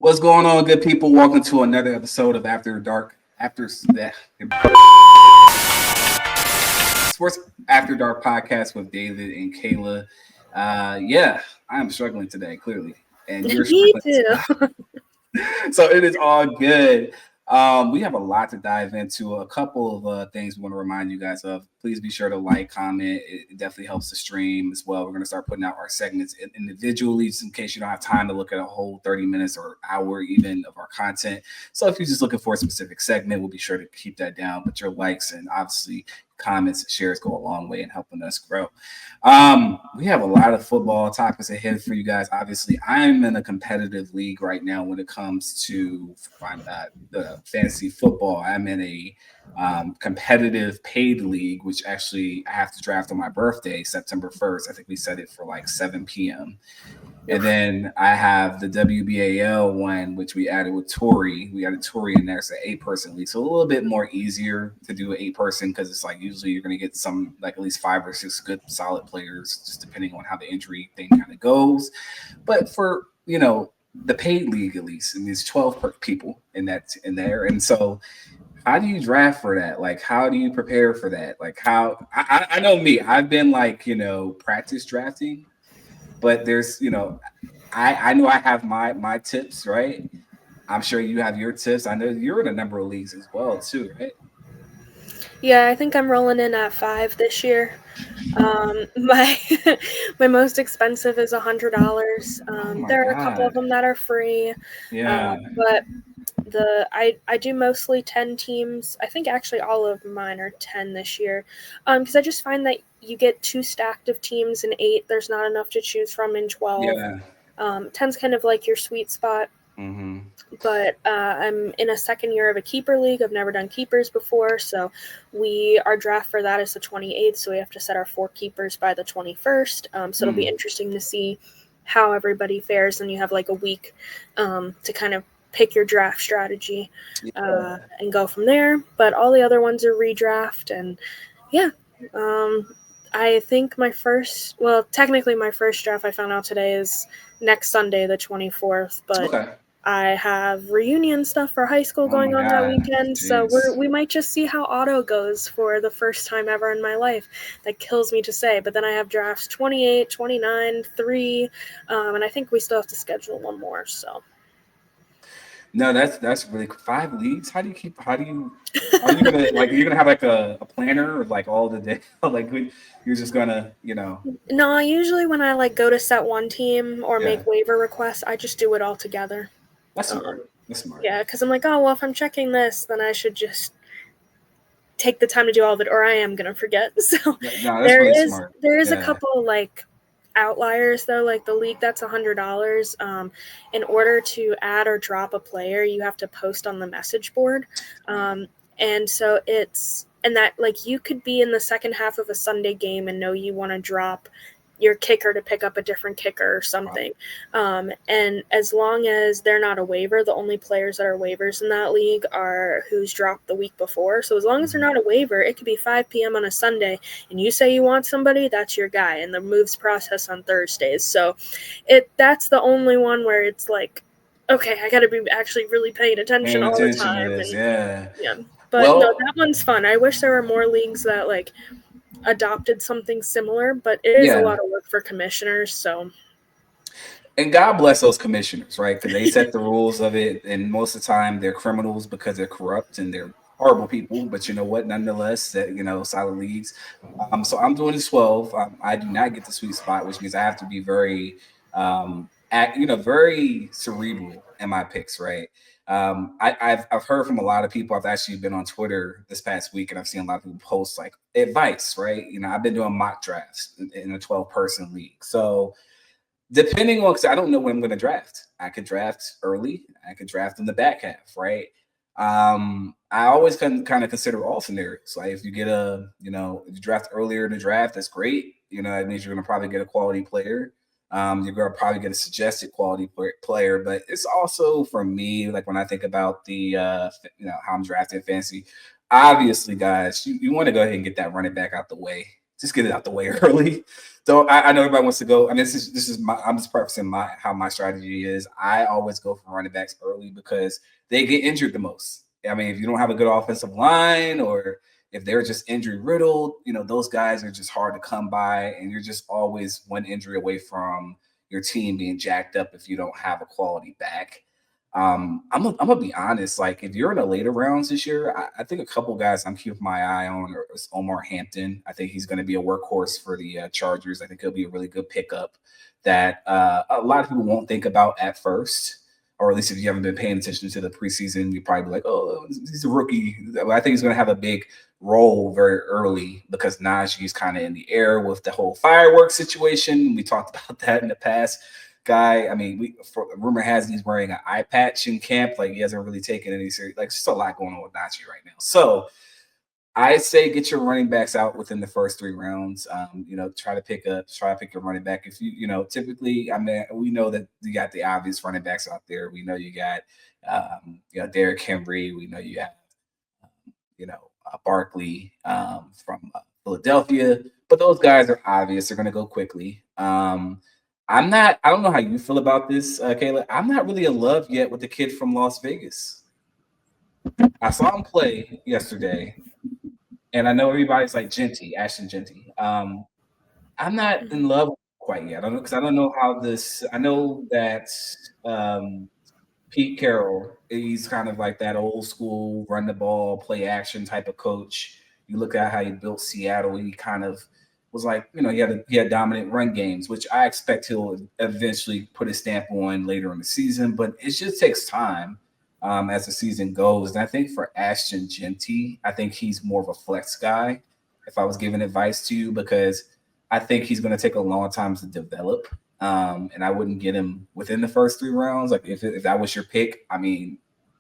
What's going on, good people? Welcome to another episode of After Dark. Sports After Dark podcast with David and Kayla. Yeah, I am struggling today, clearly, and you're Me struggling too. so it is all good. We have a lot to dive into. A couple of things we want to remind you guys of. Please be sure to like, comment. It definitely helps the stream as well. We're going to start putting out our segments individually, just in case you don't have time to look at a whole 30 minutes or hour even of our content. So if you're just looking for a specific segment, we'll be sure to keep that down. But your likes and obviously comments and shares go a long way in helping us grow. We have a lot of football topics ahead for you guys. Obviously, I'm in a competitive league right now when it comes to the fantasy football. I'm in a competitive paid league, which actually I have to draft on my birthday, September 1st. I think we set it for like 7 p.m. And then I have the WBAL one, which we added with Tori. We added Tori in there. It's an 8-person league. So a little bit more easier to do an 8-person because it's like usually you're going to get some, like at least 5 or 6 good solid players, just depending on how the injury thing kind of goes. But for, the paid league, at least, and there's 12 people in there. And so how do you draft for that? Like, how do you prepare for that? Like, I know me, I've been like, practice drafting. But there's, I know I have my tips, right? I'm sure you have your tips. I know you're in a number of leagues as well, too, right? Yeah, I think I'm rolling in at 5 this year. My my most expensive is $100. Oh my There are a couple of God. them that are free. Yeah. But I do mostly 10 teams. I think actually all of mine are 10 this year. Because I just find that you get too stacked of teams in 8. There's not enough to choose from in 12. Yeah. 10's kind of like your sweet spot. Mm-hmm. But I'm in a second year of a keeper league. I've never done keepers before, so our draft for that is the 28th, so we have to set our 4 keepers by the 21st. So it'll be interesting to see how everybody fares, and you have like a week to kind of pick your draft strategy and go from there. But all the other ones are redraft, and yeah. I think technically my first draft I found out today is next Sunday, the 24th, but Okay. I have reunion stuff for high school going on that weekend, Jeez. so we might just see how auto goes for the first time ever in my life. That kills me to say, but then I have drafts 28, 29, 3, and I think we still have to schedule one more, so. No, that's really 5 leagues. Are you gonna like you're gonna have like a planner of like all the day? Like you're just gonna, No, usually when I like go to set one team or Yeah. make waiver requests, I just do it all together. That's smart. That's smart. Yeah, because I'm like, oh, well, if I'm checking this, then I should just take the time to do all of it, or I am going to forget. So No, that's really smart. There is a couple like outliers though, like the league that's $100. In order to add or drop a player, you have to post on the message board. And so that like you could be in the second half of a Sunday game and know you want to drop your kicker to pick up a different kicker or something. And as long as they're not a waiver, the only players that are waivers in that league are who's dropped the week before. So as long as they're not a waiver, it could be 5 p.m. on a Sunday and you say you want somebody, that's your guy. And the moves process on Thursdays. So that's the only one where it's like, okay, I got to be actually really paying attention all the time. Yeah. But no, that one's fun. I wish there were more leagues that like adopted something similar, but it is a lot of work for commissioners. So, and God bless those commissioners, right? Because they set the rules of it, and most of the time they're criminals because they're corrupt and they're horrible people. But you know what? Nonetheless, solid leagues. So I'm doing 12. I do not get the sweet spot, which means I have to be very, very cerebral in my picks, right? I've heard from a lot of people. I've actually been on Twitter this past week, and I've seen a lot of people post like advice, right? I've been doing mock drafts in a 12-person league. So depending on, because I don't know when I'm going to draft. I could draft early. I could draft in the back half, right? I always can kind of consider all scenarios. Like if you get if you draft earlier in the draft, that's great. It means you're going to probably get a quality player. You're going to probably get a suggested quality player, but it's also for me, like when I think about the, how I'm drafting fantasy, obviously guys, you want to go ahead and get that running back out the way. just get it out the way early. So I know everybody wants to go. I mean, this is my I'm just prefacing my how my strategy is. I always go for running backs early because they get injured the most. I mean, if you don't have a good offensive line or if they're just injury riddled, those guys are just hard to come by, and you're just always one injury away from your team being jacked up if you don't have a quality back. I'm gonna be honest. Like, if you're in the later rounds this year, I think a couple guys I'm keeping my eye on is Omar Hampton. I think he's going to be a workhorse for the Chargers. I think he'll be a really good pickup that a lot of people won't think about at first, or at least if you haven't been paying attention to the preseason, you probably be like, "Oh, he's a rookie." I think he's going to have a big role very early because Najee's kind of in the air with the whole fireworks situation. We talked about that in the past. Guy, I mean, rumor has he's wearing an eye patch in camp. Like, he hasn't really taken any serious. Like, just a lot going on with Najee right now. So I say get your running backs out within the first 3 rounds. Try to pick your running back. If typically, I mean, we know that you got the obvious running backs out there. We know you got, Derrick Henry. We know you have, Barkley from Philadelphia. But those guys are obvious. They're going to go quickly. I'm not. I don't know how you feel about this, Kayla. I'm not really in love yet with the kid from Las Vegas. I saw him play yesterday, and I know everybody's like Genty, Ashton Genty. I'm not in love quite yet. I don't know because I don't know how this. I know that Pete Carroll, he's kind of like that old school run the ball, play action type of coach. You look at how he built Seattle. He kind of was like, he had dominant run games, which I expect he'll eventually put his stamp on later in the season. But it just takes time as the season goes. And I think for Ashton Genty, I think he's more of a flex guy. If I was giving advice to you, because I think he's going to take a long time to develop. And I wouldn't get him within the first 3 rounds. Like, if that was your pick, I mean,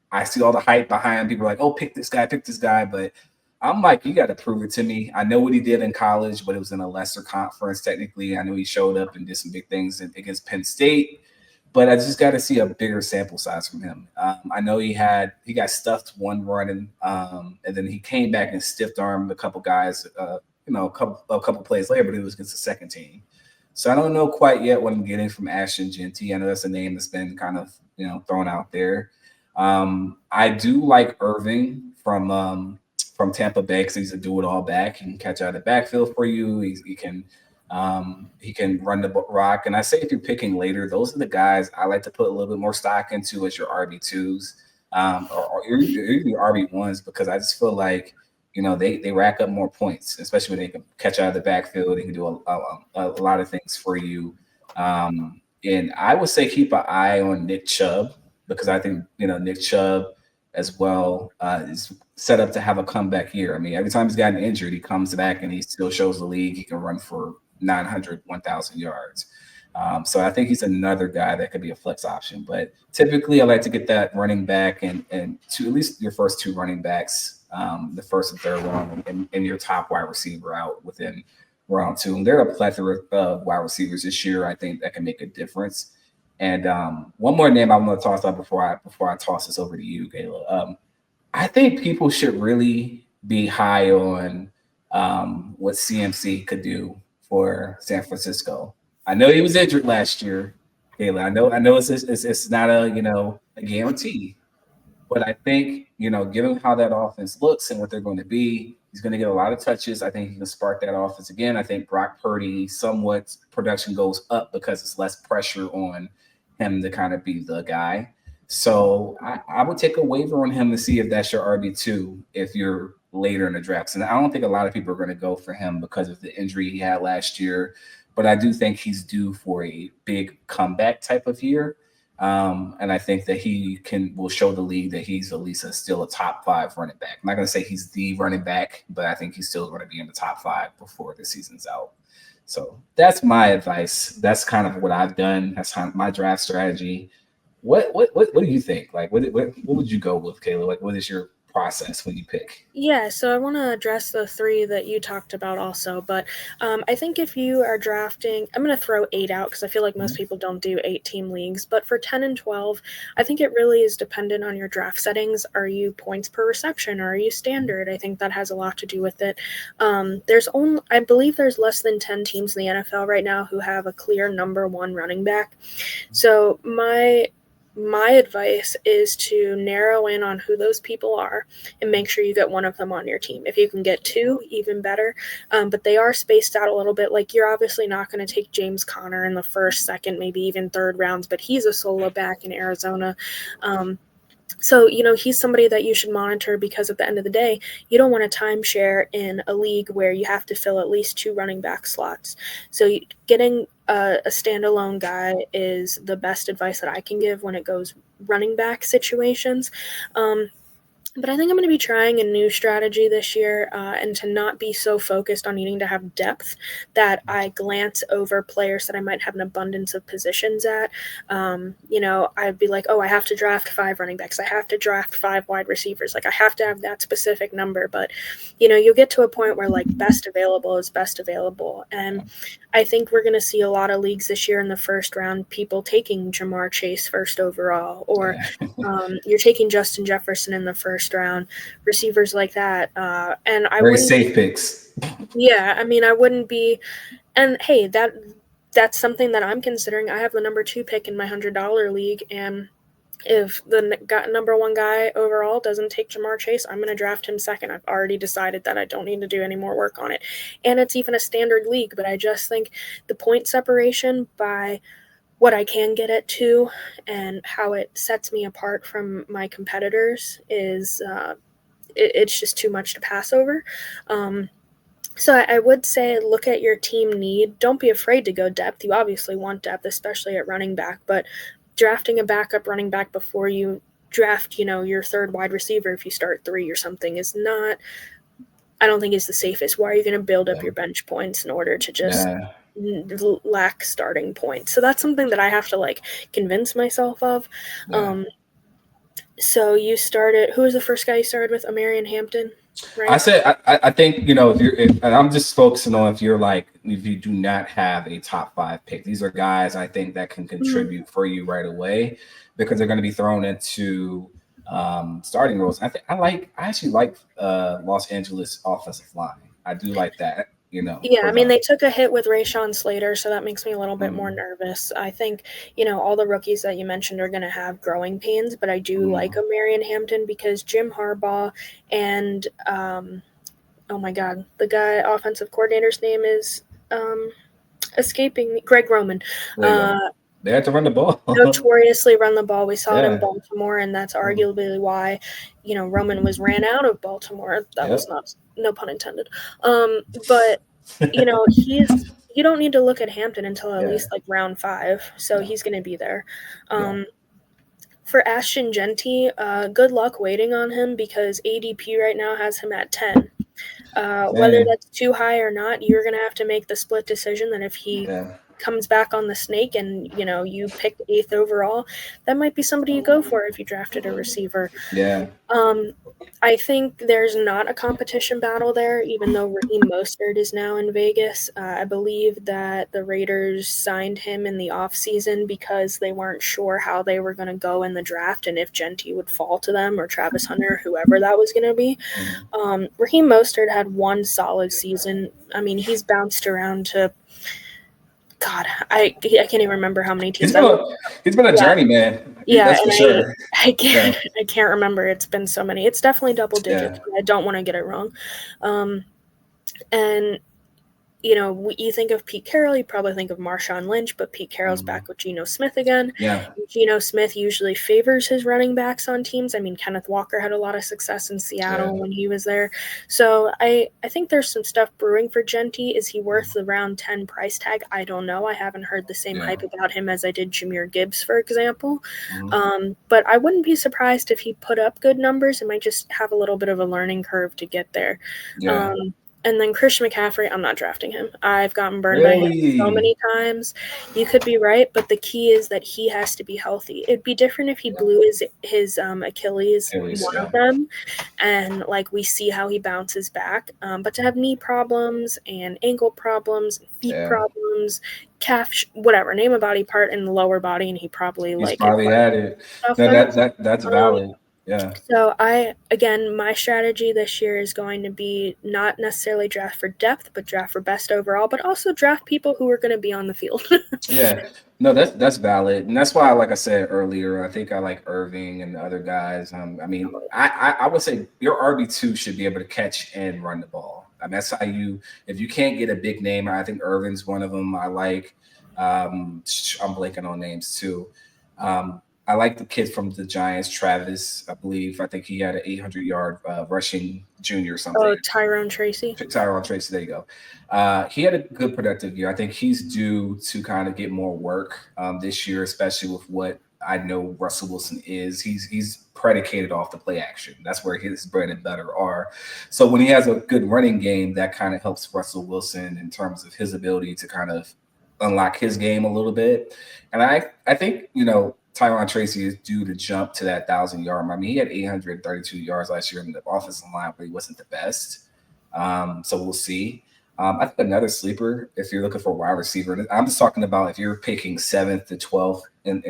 I see all the hype behind people like, oh, pick this guy. But I'm like, you got to prove it to me. I know what he did in college, but it was in a lesser conference technically. I know he showed up and did some big things against Penn State, but I just got to see a bigger sample size from him. I know he got stuffed one running, and then he came back and stiff armed a couple guys, a couple plays later, but it was against the second team. So I don't know quite yet what I'm getting from Ashton Genty. I know that's a name that's been kind of thrown out there. I do like Irving from Tampa Bay because he's a do-it-all back. He can catch out of the backfield for you. He can run the rock. And I say if you're picking later, those are the guys I like to put a little bit more stock into as your RB2s or even your RB1s, because I just feel like they rack up more points, especially when they can catch out of the backfield. They can do a lot of things for you. And I would say keep an eye on Nick Chubb, because I think Nick Chubb as well is set up to have a comeback year. I mean, every time he's gotten injured, he comes back and he still shows the league he can run for 900, 1,000 yards. So I think he's another guy that could be a flex option. But typically, I like to get that running back and to at least your first 2 running backs, the first and third one, and your top wide receiver out within round 2. And there are a plethora of wide receivers this year, I think, that can make a difference. And one more name I'm going to toss up before I toss this over to you, Kayla. I think people should really be high on what CMC could do for San Francisco. I know he was injured last year, Kayla. I know it's not a guarantee, but I think given how that offense looks and what they're going to be, he's going to get a lot of touches. I think he can spark that offense again. I think Brock Purdy somewhat production goes up because it's less pressure on him to kind of be the guy. So I would take a waiver on him to see if that's your RB2 if you're later in the drafts. And I don't think a lot of people are going to go for him because of the injury he had last year. But I do think he's due for a big comeback type of year. And I think that he will show the league that he's at least still a top 5 running back. I'm not going to say he's the running back, but I think he's still going to be in the top 5 before the season's out. So that's my advice. That's kind of what I've done. That's kind of my draft strategy. What do you think? Like, what would you go with, Kayla? Like, what is your process when you pick? Yeah, so I want to address the three that you talked about also, but I think if you are drafting, I'm going to throw 8 out because I feel like most people don't do 8-team leagues, but for 10 and 12, I think it really is dependent on your draft settings. Are you points per reception? Or are you standard? I think that has a lot to do with it. I believe there's less than 10 teams in the NFL right now who have a clear number one running back. So my advice is to narrow in on who those people are and make sure you get one of them on your team. If you can get two, even better. But they are spaced out a little bit. Like, you're obviously not going to take James Conner in the first, second, maybe even third rounds, but he's a solo back in Arizona. So, he's somebody that you should monitor because at the end of the day, you don't want to timeshare in a league where you have to fill at least 2 running back slots. So getting a standalone guy is the best advice that I can give when it goes running back situations. But I think I'm going to be trying a new strategy this year, and to not be so focused on needing to have depth that I glance over players that I might have an abundance of positions at. I'd be like, oh, I have to draft 5 running backs. I have to draft 5 wide receivers. Like, I have to have that specific number. But, you'll get to a point where, like, best available is best available. And I think we're going to see a lot of leagues this year in the first round, people taking Jamar Chase first overall, or you're taking Justin Jefferson in the first round, receivers like that. And I Very wouldn't safe picks. Yeah, I mean, I wouldn't be, and hey, that's something that I'm considering. I have the number 2 pick in my $100 league, and if the number 1 guy overall doesn't take Jamar Chase, I'm going to draft him second. I've already decided that I don't need to do any more work on it. And it's even a standard league, but I just think the point separation by what I can get it to and how it sets me apart from my competitors is it's just too much to pass over. So I would say look at your team need. Don't be afraid to go depth. You obviously want depth, especially at running back, but drafting a backup running back before you draft, your third wide receiver, if you start 3 or something, is not, I don't think is the safest. Why are you going to build up your bench points in order to just lack starting points? So that's something that I have to convince myself of. So you started, who was the first guy you started with? Amarian Hampton, right? I think and I'm just focusing on if you do not have a top 5 pick. These are guys I think that can contribute for you right away because they're going to be thrown into starting roles. I actually like Los Angeles offensive line. I do like that. Yeah, I mean, they took a hit with Rashawn Slater, so that makes me a little bit more nervous. I think, all the rookies that you mentioned are going to have growing pains, but I do like Marion Hampton because Jim Harbaugh and, oh my God, the guy, offensive coordinator's name is escaping me, Greg Roman. They had to run the ball. Notoriously run the ball. We saw it in Baltimore, and that's arguably why, Roman was ran out of Baltimore. That was no pun intended. But you don't need to look at Hampton until at least round 5, so he's going to be there. For Ashton Genty, good luck waiting on him because ADP right now has him at 10. Whether that's too high or not, you're going to have to make the split decision that if he comes back on the snake and you picked 8th overall, that might be somebody you go for if you drafted a receiver. I think there's not a competition battle there, even though Raheem Mostert is now in Vegas. I believe that the Raiders signed him in the offseason because they weren't sure how they were going to go in the draft and if Genty would fall to them or Travis Hunter, whoever that was going to be. Raheem Mostert had 1 solid season. I mean, he's bounced around to God, I can't even remember how many teams. He's been a journeyman. Yeah, that's for sure. I can't remember. It's been so many. It's definitely double digits. But I don't want to get it wrong. And you think of Pete Carroll, you probably think of Marshawn Lynch, but Pete Carroll's back with Geno Smith again. Geno Smith usually favors his running backs on teams. I mean, Kenneth Walker had a lot of success in Seattle when he was there. So I think there's some stuff brewing for Genty. Is he worth the round 10 price tag? I don't know. I haven't heard the same hype about him as I did Jahmyr Gibbs, for example. But I wouldn't be surprised if he put up good numbers. It might just have a little bit of a learning curve to get there. And then Christian McCaffrey, I'm not drafting him. I've gotten burned by him so Really? many times. You could be right, but the key is that he has to be healthy. It'd be different if he blew his Achilles, Achilles, one of yeah. them, and like we see how he bounces back. But to have knee problems and ankle problems, feet Yeah. problems, calf, whatever, name a body part in the lower body, and he probably He's like is probably had it. No, stuff. that's Um, valid. Yeah. so my strategy this year is going to be not necessarily draft for depth, but draft for best overall, but also draft people who are going to be on the field. Yeah, no, that's valid, and that's why, like I said earlier, I think I like Irving and the other guys. I mean, I would say your RB2 should be able to catch and run the ball. I mean, that's how you. If you can't get a big name, I think Irving's one of them. I like. I'm blanking on names too. I like the kid from the Giants, Travis. I believe. I think he had an 800-yard rushing junior or something. Oh, Tyrone Tracy. Tyrone Tracy, there you go. He had a good productive year. I think he's due to kind of get more work this year, especially with what I know Russell Wilson is. He's predicated off the play action. That's where his bread and butter are. So when he has a good running game, that kind of helps Russell Wilson in terms of his ability to kind of unlock his game a little bit. And I think Tyron Tracy is due to jump to that 1,000-yard mark. I mean, he had 832 yards last year in the offensive line, but he wasn't the best. So we'll see. I think another sleeper, if you're looking for a wide receiver, I'm just talking about if you're picking 7th to 12th in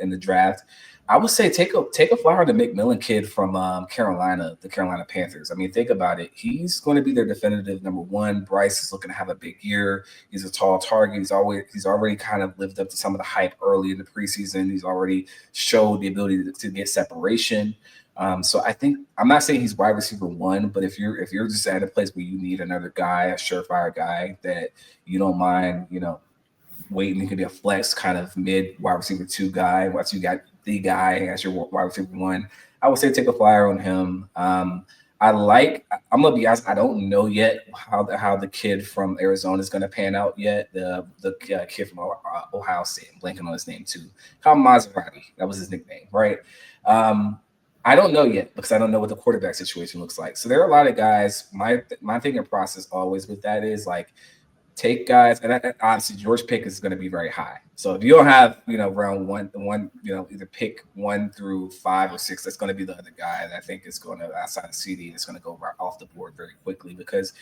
the draft. I would say take a flyer on the McMillan kid from Carolina, the Carolina Panthers. I mean, think about it. He's going to be their definitive number one. Bryce is looking to have a big year. He's a tall target. He's already kind of lived up to some of the hype early in the preseason. He's already showed the ability to get separation. So I think I'm not saying he's wide receiver one, but if you're just at a place where you need another guy, a surefire guy that you don't mind, waiting, he could be a flex kind of mid wide receiver two guy. Once you got the guy as your wide receiver one, I would say take a flyer on him. I'm gonna be honest, I don't know yet how the kid from Arizona is gonna pan out yet. The kid from Ohio State, I'm blanking on his name too. Kyle Maserati, that was his nickname, right? I don't know yet because I don't know what the quarterback situation looks like. So there are a lot of guys. My thinking process always with that is like take guys, and obviously George Pickens is going to be very high. So if you don't have round one, either pick 1 through 5 or 6, that's going to be the other guy that I think is going to outside of CD. It's going to go right off the board very quickly because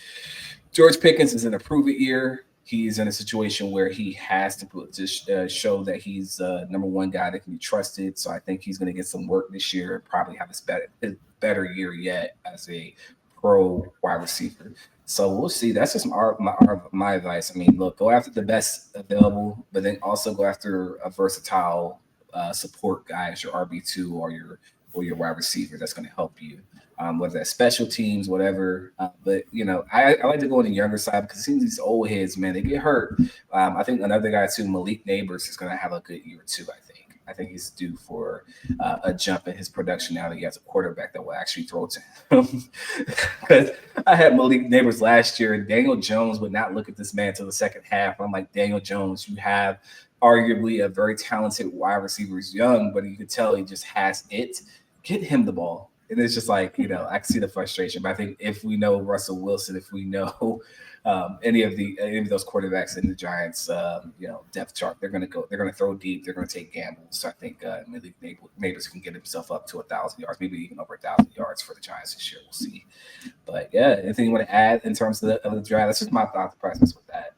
George Pickens is in a prove it year. He's in a situation where he has to show that he's number one guy that can be trusted. So I think he's going to get some work this year and probably have his better year yet as a pro wide receiver. So we'll see. That's just my advice. I mean, look, go after the best available, but then also go after a versatile support guy as your RB2 or your wide receiver that's going to help you. Whether that's special teams, whatever. But I like to go on the younger side because it seems these old heads, man, they get hurt. I think another guy too, Malik Neighbors, is going to have a good year too. I think he's due for a jump in his production now that he has a quarterback that will actually throw to him. Because I had Malik Neighbors last year, and Daniel Jones would not look at this man until the second half. I'm like, Daniel Jones, you have arguably a very talented wide receiver. He's young, but you could tell he just has it. Get him the ball. And it's just like, I can see the frustration. But I think if we know Russell Wilson, if we know any of those quarterbacks in the Giants, depth chart, they're going to throw deep. They're going to take gambles. So I think Malik Neighbors can get himself up to 1,000 yards, maybe even over 1,000 yards for the Giants this year. We'll see. But yeah, anything you want to add in terms of the draft? That's just my thought process with that.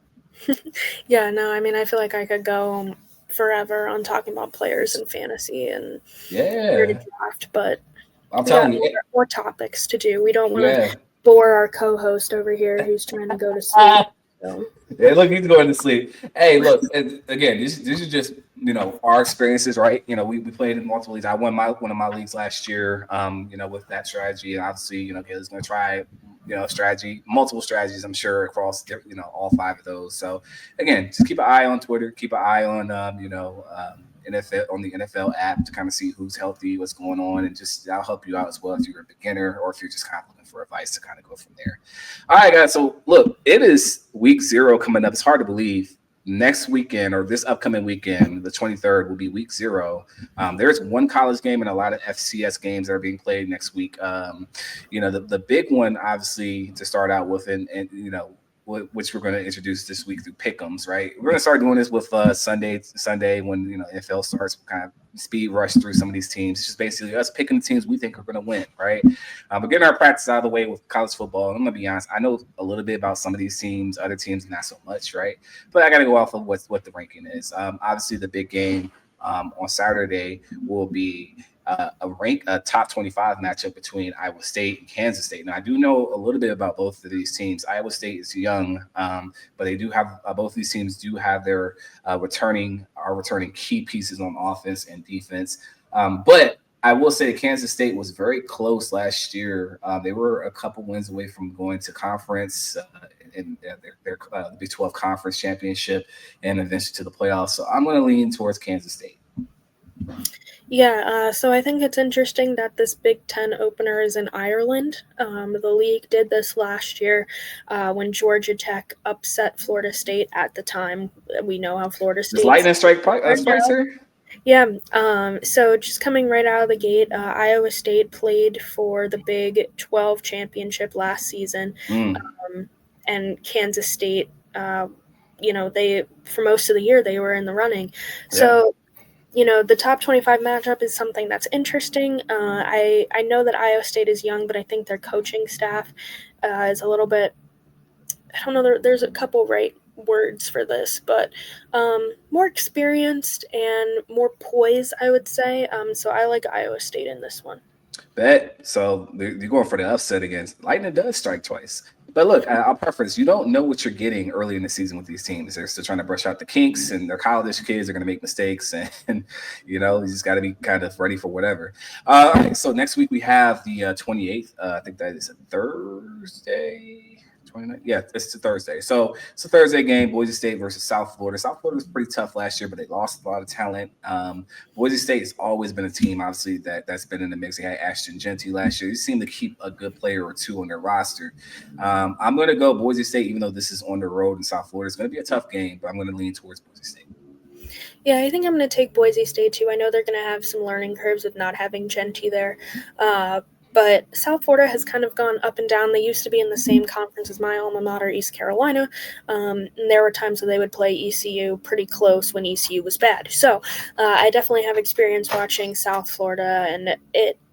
Yeah, no, I mean, I feel like I could go forever on talking about players in fantasy and where to draft, but I'm telling you, more topics to do. We don't want to bore our co-host over here who's trying to go to sleep. So. Yeah, look, he's going to sleep. Hey, look, again, this is just our experiences, right? We played in multiple leagues. I won one of my leagues last year, with that strategy, and obviously, Kayla's going to try, multiple strategies, I'm sure, across all 5 of those. So again, just keep an eye on Twitter, keep an eye on NFL on the NFL app to kind of see who's healthy, what's going on, and just that'll help you out as well if you're a beginner or if you're just kind of looking for advice to kind of go from there. All right, guys. So look, it is week 0 coming up. It's hard to believe next weekend or this upcoming weekend, the 23rd, will be week 0. There's one college game and a lot of FCS games that are being played next week. The big one, obviously, to start out with, and which we're going to introduce this week through Pick'ems, right? We're going to start doing this with Sunday when NFL starts kind of speed rush through some of these teams. It's just basically us picking the teams we think are going to win, right? We're getting our practice out of the way with college football. And I'm going to be honest, I know a little bit about some of these teams, other teams not so much, right? But I got to go off of what the ranking is. Obviously, the big game on Saturday will be a top 25 matchup between Iowa State and Kansas State. Now, I do know a little bit about both of these teams. Iowa State is young, but they do have both these teams do have their returning key pieces on offense and defense. But I will say Kansas State was very close last year. They were a couple wins away from going to conference in their Big 12 conference championship and eventually to the playoffs. So I'm going to lean towards Kansas State. Yeah, so I think it's interesting that this Big Ten opener is in Ireland. The league did this last year when Georgia Tech upset Florida State at the time. We know how Florida State. Lightning strike price here? Yeah, so just coming right out of the gate, Iowa State played for the Big 12 championship last season, and Kansas State, they for most of the year they were in the running. So, the top 25 matchup is something that's interesting. I know that Iowa State is young, but I think their coaching staff is a little bit, I don't know, there's a couple right words for this, but more experienced and more poised, I would say. So I like Iowa State in this one. Bet. So you're going for the upset against Lightning does strike twice. But look, I'll preface, you don't know what you're getting early in the season with these teams. They're still trying to brush out the kinks, and their college kids are going to make mistakes, and you just got to be kind of ready for whatever. All right, so next week we have the 28th. I think that is a Thursday. 29th? Yeah, it's a Thursday. So it's a Thursday game, Boise State versus South Florida. South Florida was pretty tough last year, but they lost a lot of talent. Boise State has always been a team, obviously, that's been in the mix. They had Ashton Genty last year. They seem to keep a good player or two on their roster. I'm going to go Boise State, even though this is on the road in South Florida. It's going to be a tough game, but I'm going to lean towards Boise State. Yeah, I think I'm going to take Boise State, too. I know they're going to have some learning curves with not having Genty there. But South Florida has kind of gone up and down. They used to be in the same conference as my alma mater, East Carolina. And there were times that they would play ECU pretty close when ECU was bad. So I definitely have experience watching South Florida, and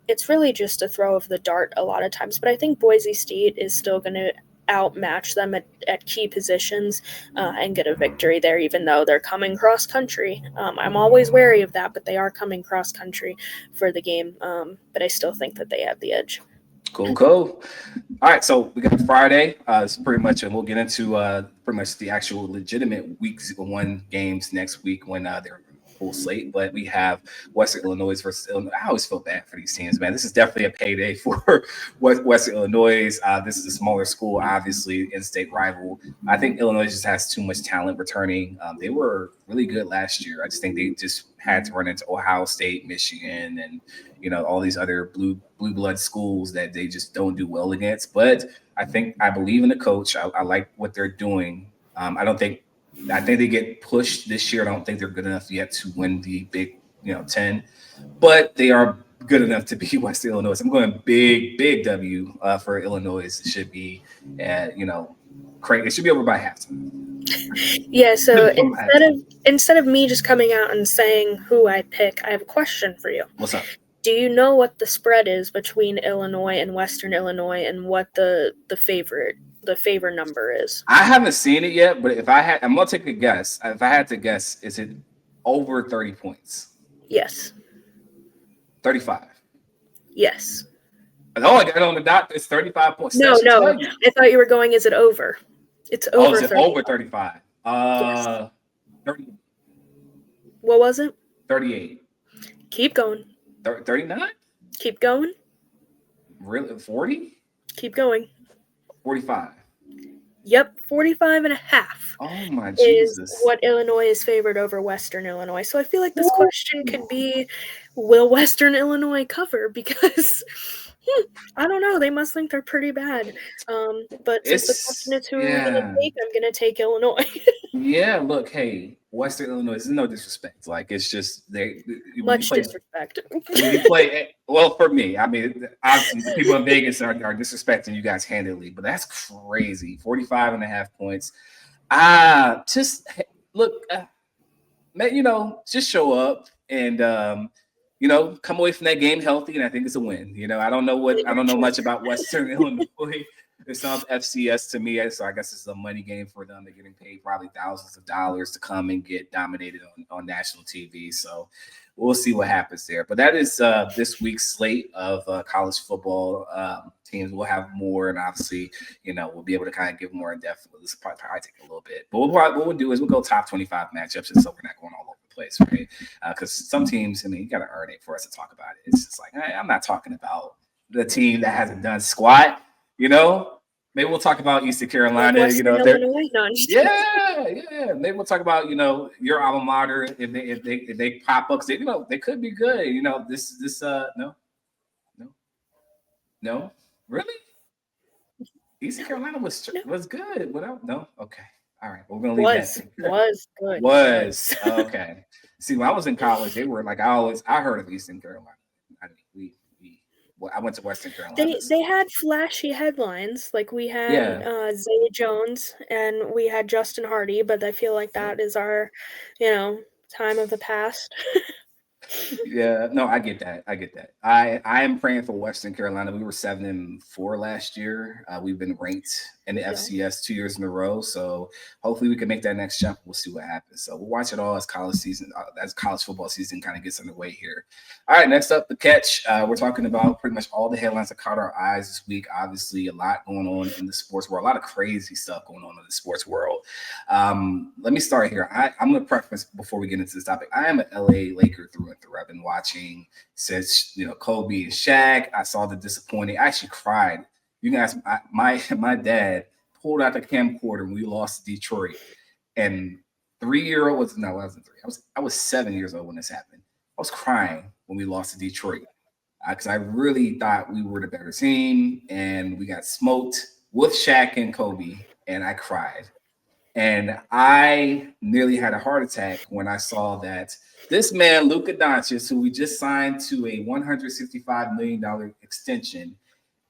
it's really just a throw of the dart a lot of times. But I think Boise State is still going to outmatch them at key positions and get a victory there, even though they're coming cross country. I'm always wary of that, but they are coming cross country for the game. But I still think that they have the edge. Cool. All right, so we got Friday. It's pretty much, and we'll get into pretty much the actual legitimate week 1 games next week when they're full slate, but we have Western Illinois versus Illinois. I always feel bad for these teams, man. This is definitely a payday for Western Illinois. This is a smaller school, obviously, in-state rival. I think Illinois just has too much talent returning. They were really good last year. I just think they just had to run into Ohio State, Michigan, and all these other blue blood schools that they just don't do well against. But I believe in the coach. I like what they're doing. I think they get pushed this year. I don't think they're good enough yet to win the Big 10, but they are good enough to beat West Illinois. I'm going big W for Illinois. It should be, crazy. It should be over by halftime. Yeah. So instead of me just coming out and saying who I pick, I have a question for you. What's up? Do you know what the spread is between Illinois and Western Illinois, and what the favor number is? I haven't seen it yet, but I'm gonna take a guess. If I had to guess, is it over 30 points? Yes. 35. Yes. Oh, I got it on the dot. It's 35 points. No. I thought you were going, is it over? It's over. Is it 35. Over 35? Yes. 30. What was it? 38. Keep going. 39? Keep going. Really? 40? Keep going. 45. Yep, 45.5. Oh my Jesus! Is what Illinois is favored over Western Illinois. So I feel like this question could be, will Western Illinois cover? Because I don't know. They must think they're pretty bad. But since the question It's is who are we gonna yeah. take, I'm gonna take Illinois. Yeah, look, hey, Western Illinois is no disrespect. Like it's just they when you Much play disrespect. when you play well for me. I mean, obviously the people in Vegas are disrespecting you guys handily, but that's crazy. 45 and a half points. Just look, just show up and come away from that game healthy, and I think it's a win. I don't know much about Western Illinois. It sounds FCS to me, so I guess it's a money game for them. They're getting paid probably thousands of dollars to come and get dominated on national TV. So we'll see what happens there. But that is this week's slate of college football teams. We'll have more, and obviously, we'll be able to kind of give more in depth. This will probably take a little bit, but what we'll do is we'll go top 25 matchups, and so we're not going all over the place, right? Because some teams, I mean, you got to earn it for us to talk about it. It's just like I'm not talking about the team that hasn't done squat, you know. Maybe we'll talk about Eastern Like Carolina. Western Illinois. No, I'm just kidding. Yeah. Maybe we'll talk about your alma mater if they pop up. They could be good. This no really Eastern Carolina No. was good. Without no okay. All right, we're gonna leave that. Was good. Was okay. See, when I was in college, they were like I heard of Eastern Carolina. I mean, I went to Western Carolina. They had flashy headlines. Like we had Yeah, Zay Jones and we had Justin Hardy, but I feel like that is our, time of the past. yeah, no, I get that. I get that. I am praying for Western Carolina. We were 7-4 last year. We've been ranked in the Yeah. FCS 2 years in a row. So hopefully we can make that next jump. We'll see what happens. So we'll watch it all as college football season kind of gets underway here. All right, next up, the catch. We're talking about pretty much all the headlines that caught our eyes this week. Obviously, a lot going on in the sports world. A lot of crazy stuff going on in the sports world. Let me start here. I'm going to preface before we get into this topic. I am an LA Laker through and through. I've been watching since Kobe and Shaq. I saw the disappointing. I actually cried. You guys, my dad pulled out the camcorder when we lost to Detroit, and 3-year-old was no, I wasn't 3. I was 7 years old when this happened. I was crying when we lost to Detroit because I really thought we were the better team, and we got smoked with Shaq and Kobe, and I cried. And I nearly had a heart attack when I saw that this man, Luka Doncic, who we just signed to a $165 million extension,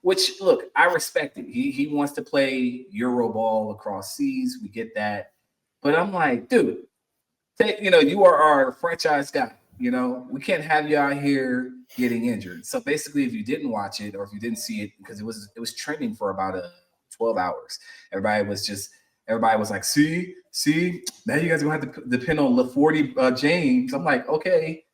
which, look, I respect it. He wants to play Euro ball across seas. We get that. But I'm like, dude, you are our franchise guy. We can't have you out here getting injured. So basically, if you didn't watch it or if you didn't see it, because it was trending for about 12 hours, everybody was like, see, now you guys are gonna have to depend on LaForty James. I'm like, okay,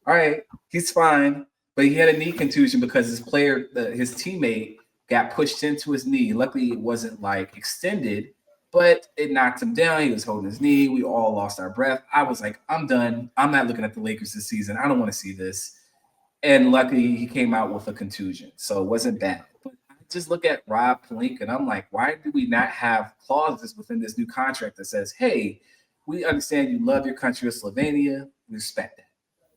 all right, he's fine, but he had a knee contusion because his teammate got pushed into his knee. Luckily, it wasn't like extended, but it knocked him down. He was holding his knee. We all lost our breath. I was like, I'm done. I'm not looking at the Lakers this season. I don't want to see this. And luckily, he came out with a contusion, so it wasn't bad. But I just look at Rob Pelinka, and I'm like, why do we not have clauses within this new contract that says, hey, we understand you love your country of Slovenia. We respect that.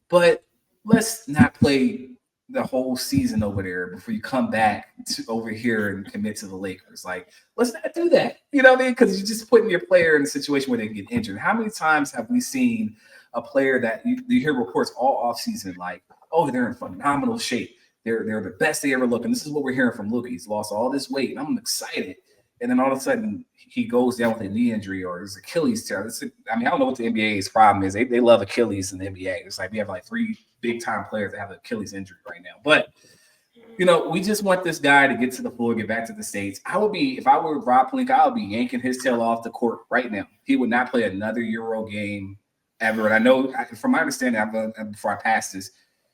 But let's not play the whole season over there before you come back to over here and commit to the Lakers. Like, let's not do that. You know what I mean? Because you're just putting your player in a situation where they get injured. How many times have we seen a player that you hear reports all offseason like, oh, they're in phenomenal shape. They're the best they ever look. And this is what we're hearing from Luka. He's lost all this weight, and I'm excited. And then all of a sudden, he goes down with a knee injury or his Achilles tear. I don't know what the NBA's problem is. They love Achilles in the NBA. It's like we have like 3 big-time players that have Achilles injury right now. But, we just want this guy to get to the floor, get back to the States. If I were Rob Pelinka, I would be yanking his tail off the court right now. He would not play another Euro game ever. And I know, from my understanding, before I pass this,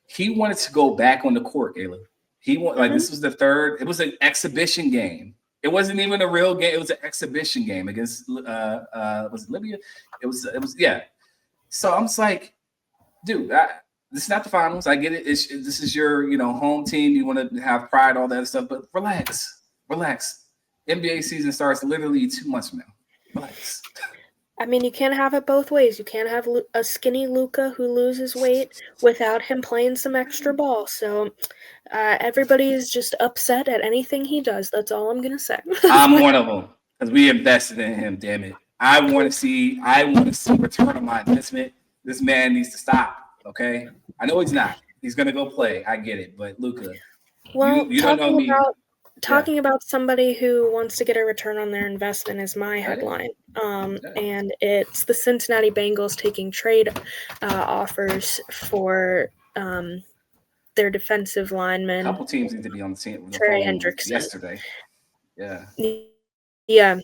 he wanted to go back on the court, Kayla. This was the third. It was an exhibition game. It wasn't even a real game. It was an exhibition game against was it Libya? It was yeah. So I'm just like, dude, this is not the finals. I get it. This is your home team. You want to have pride, all that stuff. But relax. NBA season starts literally 2 months from now. Relax. I mean, you can't have it both ways. You can't have a skinny Luca who loses weight without him playing some extra ball. So everybody is just upset at anything he does. That's all I'm gonna say. I'm one of them because we invested in him. Damn it! I want to see. I want to see return on my investment. This man needs to stop. Okay, I know he's not. He's gonna go play. I get it, but Luca, Well, you don't know me. Yeah, talking about somebody who wants to get a return on their investment is my I did. headline. Yeah. And it's the Cincinnati Bengals taking trade offers for their defensive A lineman couple teams need to be on the Trey phone Hendrickson. yesterday. Yeah. Yeah.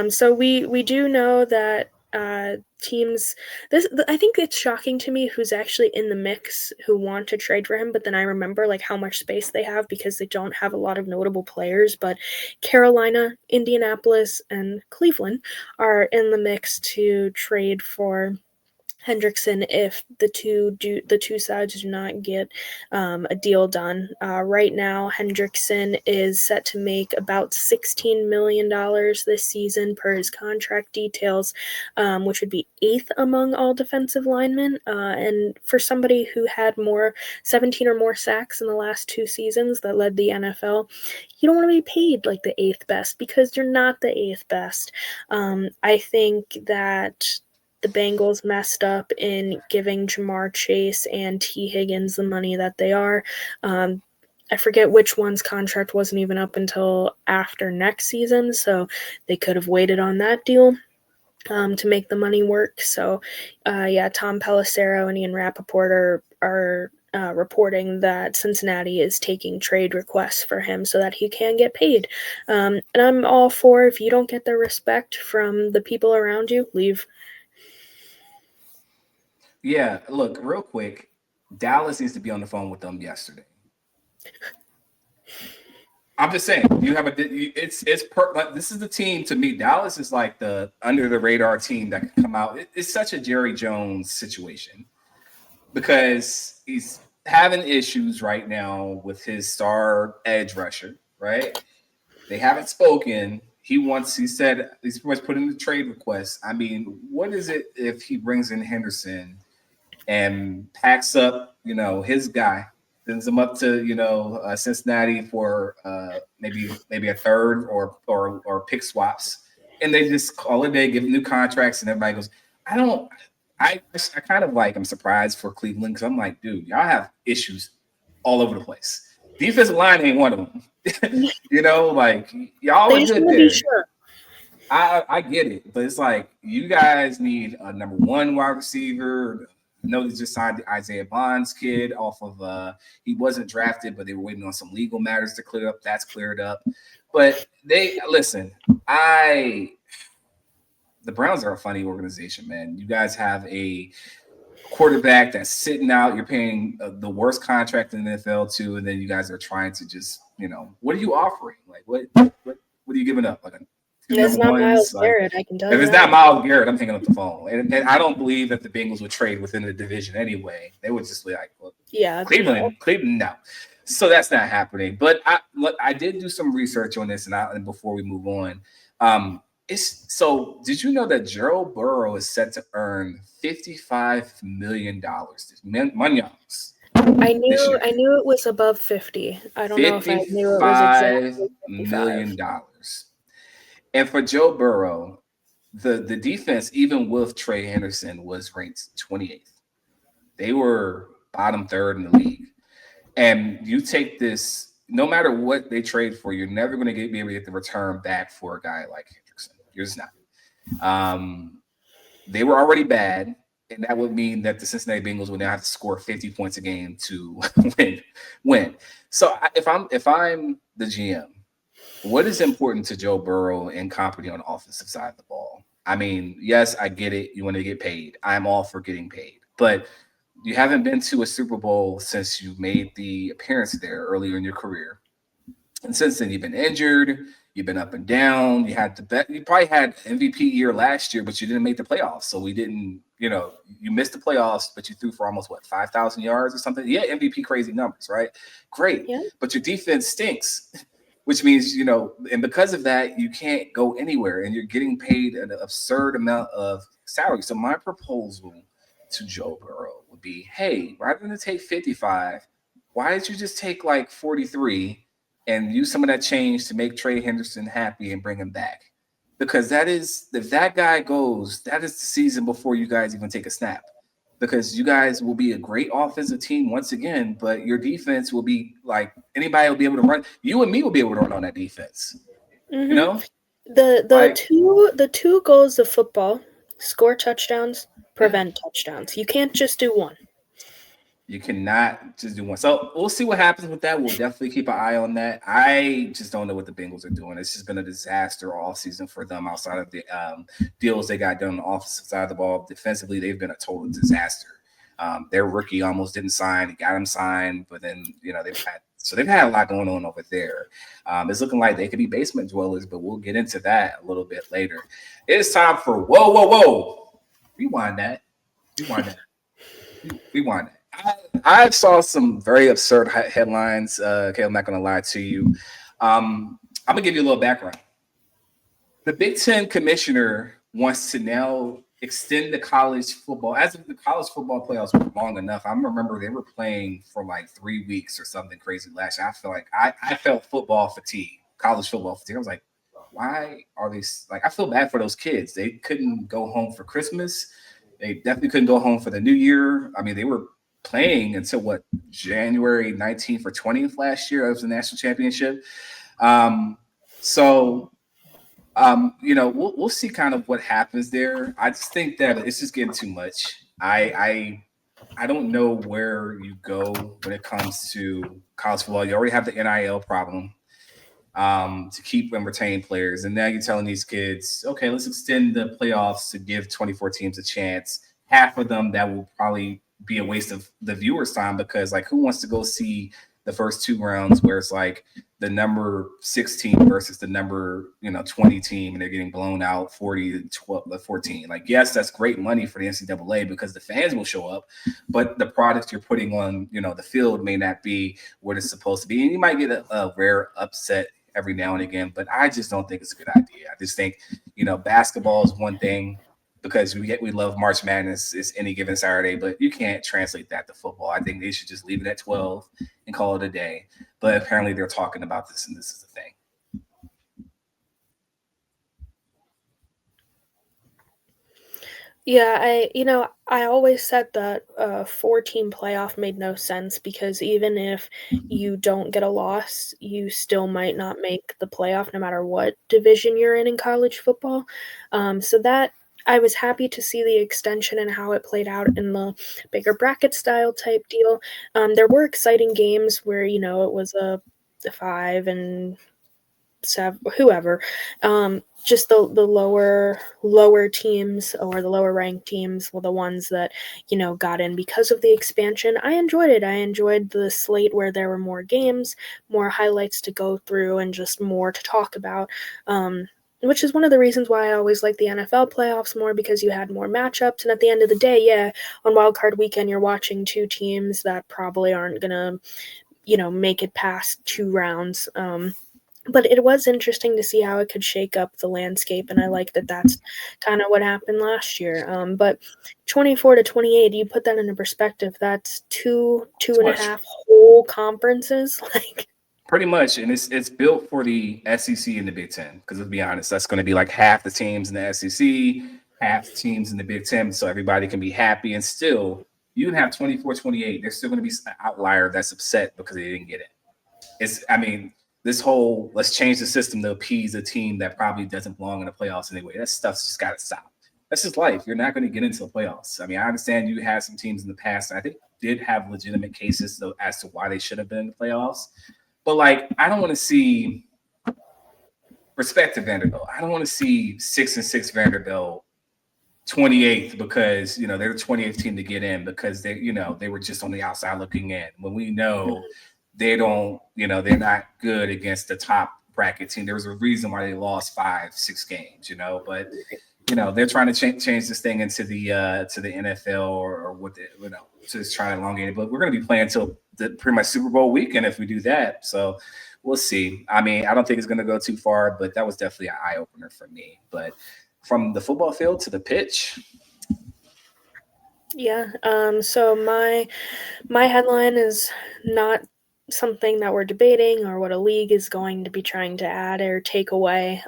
So we do know that teams. I think it's shocking to me who's actually in the mix who want to trade for him. But then I remember like how much space they have because they don't have a lot of notable players. But Carolina, Indianapolis, and Cleveland are in the mix to trade for Hendrickson if the two sides do not get a deal done. Right now, Hendrickson is set to make about $16 million this season per his contract details, which would be eighth among all defensive linemen. And for somebody who had 17 or more sacks in the last 2 seasons that led the NFL, you don't want to be paid like the eighth best because you're not the eighth best. I think that the Bengals messed up in giving Jamar Chase and T. Higgins the money that they are. I forget which one's contract wasn't even up until after next season, so they could have waited on that deal to make the money work. So, Tom Pelissero and Ian Rappaport are reporting that Cincinnati is taking trade requests for him so that he can get paid. And I'm all for if you don't get the respect from the people around you, leave. Yeah. Look, real quick, Dallas needs to be on the phone with them yesterday. I'm just saying, you have like, this is the team to me. Dallas is like the under the radar team that can come out. It's such a Jerry Jones situation because he's having issues right now with his star edge rusher. Right? They haven't spoken. He said he's put in the trade request. I mean, what is it if he brings in Henderson and packs up, his guy, sends him up to, Cincinnati for maybe a third or pick swaps, and they just call it a day, give him new contracts, and everybody goes, I don't. I kind of like I'm surprised for Cleveland because I'm like, dude, y'all have issues all over the place. Defensive line ain't one of them. Like y'all They are just good want to be there. sure. I get it, but it's like you guys need a number one wide receiver. I know they just signed the Isaiah Bonds kid off of he wasn't drafted, but they were waiting on some legal matters to clear up. That's cleared up. But they listen, the Browns are a funny organization, man. You guys have a quarterback that's sitting out. You're paying the worst contract in the NFL to, and then you guys are trying to just, what are you offering? Like, what are you giving up? Like two It's number not ones? Miles Like, Garrett, I can tell if you it's not that. Miles Garrett, I'm hanging up the phone. And I don't believe that the Bengals would trade within the division anyway. They would just be like, well, Yeah, no. Cleveland, no. So that's not happening. But I did do some research on this, and before we move on, did you know that Joe Burrow is set to earn $55 million this year? I knew it was above 50. I don't know if I knew it was $55 exactly 55. million. And for Joe Burrow, the defense, even with Trey Henderson, was ranked 28th. They were bottom third in the league. And you take this, no matter what they trade for, you're never going to be able to get the return back for a guy like Hendrickson. You're just not. They were already bad, and that would mean that the Cincinnati Bengals would now have to score 50 points a game to win. So if I'm the GM, what is important to Joe Burrow and company on the offensive side of the ball? I mean, yes, I get it. You want to get paid. I'm all for getting paid, but you haven't been to a Super Bowl since you made the appearance there earlier in your career. And since then, you've been injured. You've been up and down. You had the bet. You probably had MVP year last year, but you didn't make the playoffs. So we didn't. You missed the playoffs, but you threw for almost 5,000 yards or something. Yeah, MVP crazy numbers, right? Great, Yeah. but your defense stinks, which means and because of that, you can't go anywhere, and you're getting paid an absurd amount of salary. So my proposal to Joe Burrow would be, hey, rather than take 55, why did you just take like 43 and use some of that change to make Trey Henderson happy and bring him back? Because that is, if that guy goes, that is the season before you guys even take a snap. Because you guys will be a great offensive team once again, but your defense will be like anybody will be able to run. You and me will be able to run on that defense. You Mm-hmm. know, The like two goals of football: score touchdowns, yeah, prevent touchdowns. You can't just do one. you cannot just do one. So we'll see what happens with that. We'll definitely keep an eye on that. I just don't know what the Bengals are doing. It's just been a disaster all season for them outside of the deals they got done on the offensive side of the ball. Defensively, they've been a total disaster. Their rookie almost didn't sign. He got him signed, but then they've had a lot going on over there. It's looking like they could be basement dwellers, but we'll get into that a little bit later. It's time for whoa. Rewind that. Rewind that. Rewind that. I saw some very absurd headlines. Okay, I'm not going to lie to you. I'm going to give you a little background. The Big Ten commissioner wants to now extend the college football, as if the college football playoffs were long enough. I remember they were playing for like 3 weeks or something crazy last year. I feel like I felt football fatigue, college football fatigue. I was like, why are they like? I feel bad for those kids. They couldn't go home for Christmas. They definitely couldn't go home for the New Year. I mean, they were playing until what, January 19th or 20th last year. That was the national championship. Um, so we'll see kind of what happens there. I just think that it's just getting too much. I don't know where you go when it comes to college football. You already have the NIL problem to keep and retain players, and now you're telling these kids, okay, let's extend the playoffs to give 24 teams a chance. Half of them that will probably be a waste of the viewers' time because, like, who wants to go see the first two rounds where it's like the number 16 versus the number 20 team and they're getting blown out 40 to 12 to 14. Like, yes, that's great money for the NCAA because the fans will show up, but the product you're putting on the field may not be what it's supposed to be, and you might get a rare upset every now and again, but I just don't think it's a good idea. I just think basketball is one thing because we love March Madness. It's any given Saturday, but you can't translate that to football. I think they should just leave it at 12 and call it a day. But apparently they're talking about this, and this is the thing. Yeah, I always said that a four-team playoff made no sense because even if you don't get a loss, you still might not make the playoff no matter what division you're in college football. So that I was happy to see the extension and how it played out in the bigger bracket style type deal. There were exciting games where it was a 5 and 7, whoever. Just the lower teams or the lower ranked teams were the ones that got in because of the expansion. I enjoyed it. I enjoyed the slate where there were more games, more highlights to go through, and just more to talk about. Which is one of the reasons why I always like the NFL playoffs more because you had more matchups. And at the end of the day, yeah, on Wild Card Weekend, you're watching two teams that probably aren't gonna make it past 2 rounds. But it was interesting to see how it could shake up the landscape, and I like that that's kind of what happened last year. But 24 to 28, you put that into perspective, that's two Too and a much. half whole conferences. Like, Pretty much, and it's built for the SEC and the Big Ten. Because let's be honest, that's going to be like half the teams in the SEC, half the teams in the Big Ten, so everybody can be happy. And still, you can have 24-28. There's still going to be an outlier that's upset because they didn't get it. This whole let's change the system to appease a team that probably doesn't belong in the playoffs anyway. That stuff's just got to stop. That's just life. You're not going to get into the playoffs. I mean, I understand you had some teams in the past, and I think did have legitimate cases though as to why they should have been in the playoffs. But like, I don't want to see respect to Vanderbilt. I don't want to see 6-6 Vanderbilt 28th because they're the 28th team to get in because they were just on the outside looking in when we know they don't they're not good against the top bracket team. There was a reason why they lost 5-6 games, but they're trying to change this thing into the to the NFL or what to just try to elongate it. But we're going to be playing until pretty much Super Bowl weekend if we do that. So we'll see. I mean, I don't think it's going to go too far, but that was definitely an eye opener for me. But from the football field to the pitch, Yeah. So my headline is not something that we're debating or what a league is going to be trying to add or take away.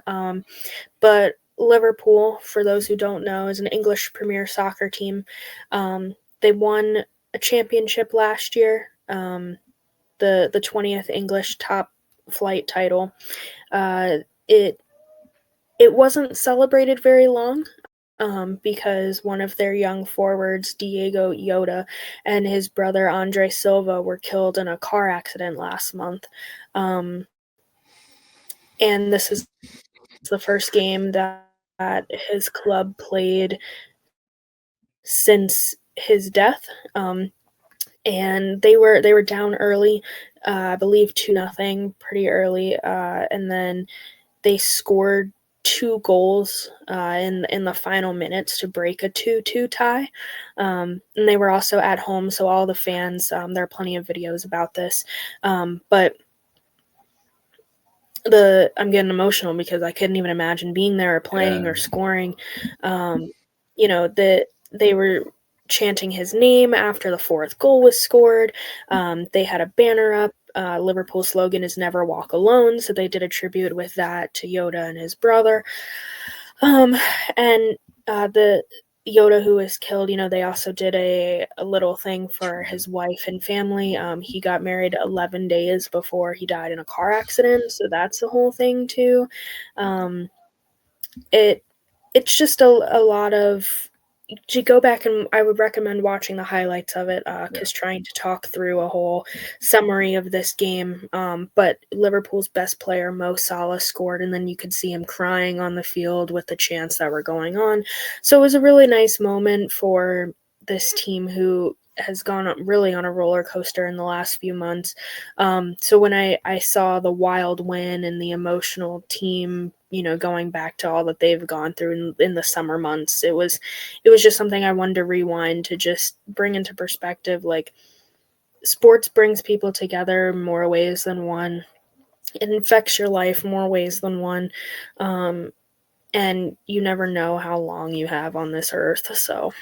But Liverpool, for those who don't know, is an English Premier Soccer team. They won a championship last year, the 20th English top flight title. Uh, it it wasn't celebrated very long, because one of their young forwards, Diego Yota, and his brother Andre Silva were killed in a car accident last month. Um, and this is the first game that his club played since his death. And they were down early, I believe 2-0 pretty early, and then they scored two goals in the final minutes to break a 2-2 tie. And they were also at home, so all the fans, there are plenty of videos about this. But I'm getting emotional because I couldn't even imagine being there or playing Yeah. or scoring. They were chanting his name after the fourth goal was scored. They had a banner up. Liverpool's slogan is "Never Walk Alone," so they did a tribute with that to Yoda and his brother. And the Yoda who was killed, they also did a little thing for his wife and family. He got married 11 days before he died in a car accident, so that's the whole thing too. Um, it it's just a lot of to go back, and I would recommend watching the highlights of it, Yeah. because trying to talk through a whole summary of this game. But Liverpool's best player, Mo Salah, scored, and then you could see him crying on the field with the chants that were going on. So it was a really nice moment for this team who has gone really on a roller coaster in the last few months. So when I saw the wild win and the emotional team, going back to all that they've gone through in the summer months, it was just something I wanted to rewind to just bring into perspective. Like, sports brings people together more ways than one. It infects your life more ways than one. Um, and you never know how long you have on this earth. So,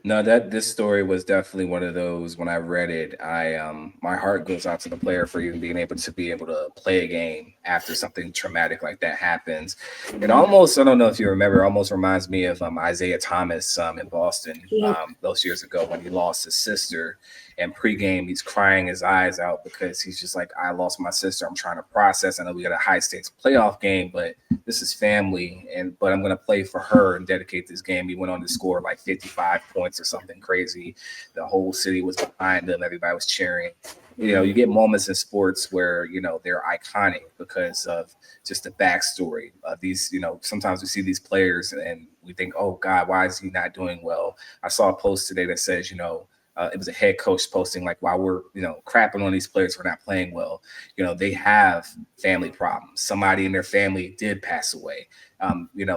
No, that this story was definitely one of those. When I read it, my heart goes out to the player for even being able to play a game after something traumatic like that happens. It almost, I don't know if you remember, almost reminds me of Isaiah Thomas in Boston yeah. those years ago when he lost his sister. And pregame, he's crying his eyes out because he's just like, I lost my sister. I'm trying to process. I know we got a high stakes playoff game, but this is family, but I'm going to play for her and dedicate this game. He went on to score like 55 points or something crazy. The whole city was behind him. Everybody was cheering. You get moments in sports where they're iconic because of just the backstory of these. Sometimes we see these players and we think, oh God, why is he not doing well? I saw a post today that says, it was a head coach posting like, while we're crapping on these players for not playing well, they have family problems. Somebody in their family did pass away.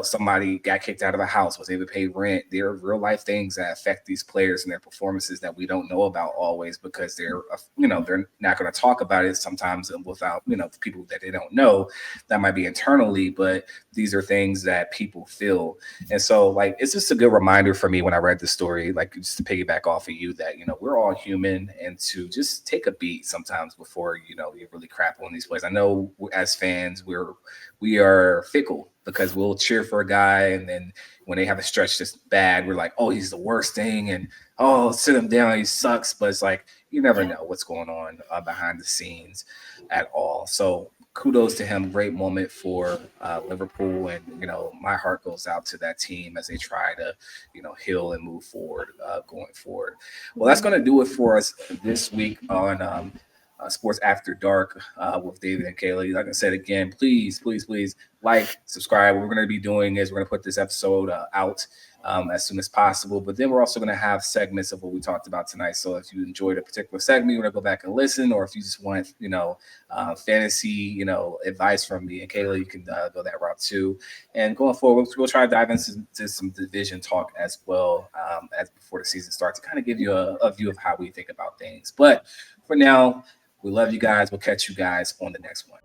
Somebody got kicked out of a house, was able to pay rent. There are real life things that affect these players and their performances that we don't know about always because they're not going to talk about it sometimes without people that they don't know that might be internally, but these are things that people feel. And so, like, it's just a good reminder for me when I read the story, like, just to piggyback off of you, that we're all human, and to just take a beat sometimes before you really crap on these plays. I know as fans we are fickle because we'll cheer for a guy, and then when they have a stretch that's bad, we're like, oh, he's the worst thing, and oh, sit him down, he sucks. But it's like, you never Yeah. know what's going on behind the scenes at all. So kudos to him. Great moment for Liverpool, and my heart goes out to that team as they try to heal and move forward going forward. Well, that's going to do it for us this week on Sports After Dark with David and Kayla. Like I said again, please, please, please like, subscribe. What we're going to be doing is we're going to put this episode out as soon as possible. But then we're also going to have segments of what we talked about tonight. So if you enjoyed a particular segment, you want to go back and listen, or if you just want, fantasy, advice from me and Kayla, you can go that route too. And going forward, we'll try to dive into some division talk as well as before the season starts to kind of give you a view of how we think about things. But for now, we love you guys. We'll catch you guys on the next one.